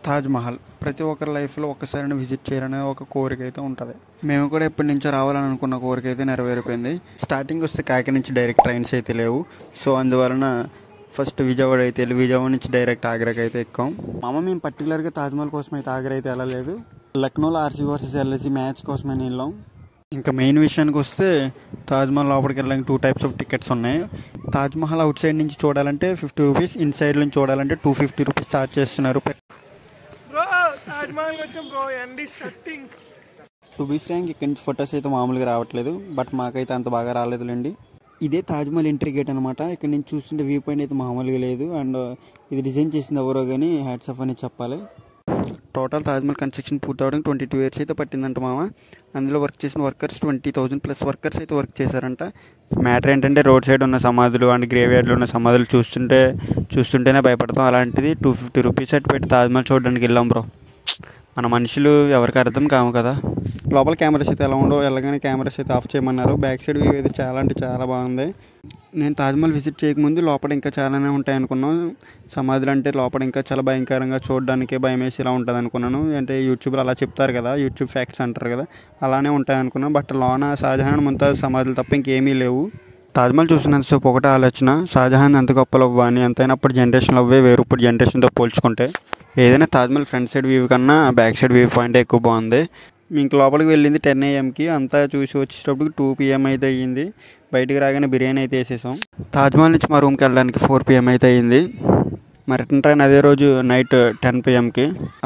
తాజ్మహల్ ప్రతి ఒక్కరి లైఫ్లో ఒక్కసారి విజిట్ చేయాలనే ఒక కోరిక అయితే ఉంటుంది. మేము కూడా ఎప్పటి నుంచో రావాలని అనుకున్న కోరిక అయితే నెరవేరిపోయింది. స్టార్టింగ్ వస్తే కాకి నుంచి డైరెక్ట్ ట్రైన్స్ అయితే లేవు. సో అందువలన ఫస్ట్ విజయవాడ అయితే వెళ్ళి విజయవాడ నుంచి డైరెక్ట్ ఆగ్రాకి అయితే ఎక్కాం. మేము పర్టికులర్గా తాజ్మహల్ కోసం అయితే ఆగ్రా అయితే వెళ్ళలేదు. లక్నోలో ఆర్సీ వర్సెస్ ఎల్ఐసి మ్యాచ్ కోసమని వెళ్ళాం. ఇంకా మెయిన్ విషయానికి వస్తే తాజ్మహల్ లోపలికి వెళ్ళడానికి 2 టైప్స్ ఆఫ్ టికెట్స్ ఉన్నాయి. తాజ్మహల్ అవుట్ సైడ్ నుంచి చూడాలంటే 50 రూపీస్, ఇన్ సైడ్ నుంచి చూడాలంటే 250 రూపీస్ ఛార్జ్ చేస్తున్నారు. టు బీ ఫ్రాంక్ ఇక్కడ నుంచి ఫొటోస్ అయితే మామూలుగా రావట్లేదు, బట్ మాకైతే అంత బాగా రాలేదులేండి. ఇదే తాజ్మహల్ ఎంట్రీ గేట్ అనమాట. ఇక్కడ నుంచి చూస్తుంటే వ్యూ పాయింట్ అయితే మామూలుగా లేదు. అండ్ ఇది డిజైన్ చేసింది ఎవరో కానీ హ్యాట్స్ ఆఫ్ అని చెప్పాలి. టోటల్ తాజ్మహల్ కన్స్ట్రక్షన్ పూర్తవడానికి 22 years అయితే పట్టిందంట మామ. అందులో వర్క్ చేసిన వర్కర్స్ 20,000 ప్లస్ వర్కర్స్ అయితే వర్క్ చేశారంట. మ్యాటర్ ఏంటంటే రోడ్ సైడ్ ఉన్న సమాధులు అండ్ గ్రేవ్ యార్డ్లో ఉన్న సమాధులు చూస్తుంటేనే భయపడతాం. అలాంటిది 250 రూపీస్ అటు పెట్టి తాజ్మహల్ చూడడానికి వెళ్ళాం బ్రో. మన మనుషులు ఎవరికి అర్థం కాము కదా. లోపల కెమెరాస్ అయితే ఎలా ఉండవు, వెళ్ళగానే కెమెరాస్ అయితే ఆఫ్ చేయమన్నారు. బ్యాక్ సైడ్ వ్యూ అయితే చాలా అంటే చాలా బాగుంది. నేను తాజ్మహల్ విజిట్ చేయకముందు లోపల ఇంకా చాలానే ఉంటాయి అనుకున్నాను. సమాధులు అంటే లోపల ఇంకా చాలా భయంకరంగా చూడడానికి భయం వేసి ఇలా ఉంటుంది అనుకున్నాను. అంటే యూట్యూబ్లో అలా చెప్తారు కదా, యూట్యూబ్ ఫ్యాక్ట్స్ అంటారు కదా, అలానే ఉంటాయి అనుకున్నాను. బట్ లోన షాజహాన్ ముంతాజ్ సమాధులు తప్ప ఇంకేమీ లేవు. తాజ్మహల్ చూసినంతసేపు ఒకటే ఆలోచన, షాజహాన్ ఎంత గొప్ప లవ్ అని. ఎంతైనా అప్పుడు జనరేషన్ లవ్వే వేరు ఇప్పుడు జనరేషన్తో పోల్చుకుంటే. ఏదైనా తాజ్మహల్ ఫ్రంట్ సైడ్ వ్యూ కన్నా బ్యాక్ సైడ్ వ్యూ పాయింట్ ఎక్కువ బాగుంది. ఇంక లోపలికి వెళ్ళింది 10 AM అంతా చూసి వచ్చేటప్పుడు 2 PM అయితే అయ్యింది. బయటికి రాగానే బిర్యానీ అయితే వేసేసాం. తాజ్మహల్ నుంచి మా రూమ్కి వెళ్ళడానికి 4 PM అయితే అయ్యింది. మా రిటర్న్ ట్రైన్ అదే రోజు నైట్ 10 PM.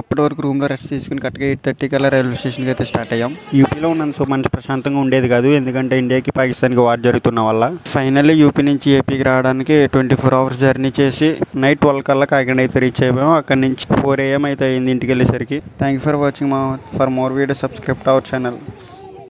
అప్పటి వరకు రూమ్లో రెస్ట్ తీసుకుని కరెక్ట్గా 8:30 కల్లా రైల్వే స్టేషన్కి అయితే స్టార్ట్ అయ్యాం. యూపీలో ఉన్నాను, సో మంచి ప్రశాంతంగా ఉండేది కాదు, ఎందుకంటే ఇండియాకి పాకిస్తాన్కి వార్ జరుగుతున్న వల్ల. ఫైనల్లీ యూపీ నుంచి ఏపీకి రావడానికి 24 hours జర్నీ చేసి నైట్ 12 కల్లా కాకినాడ అయితే రీచ్ అయిపోయాం. అక్కడి నుంచి 4 AM అయితే అయింది ఇంటికి వెళ్ళేసరికి. Thank you for watching. For more videos subscribe to our channel.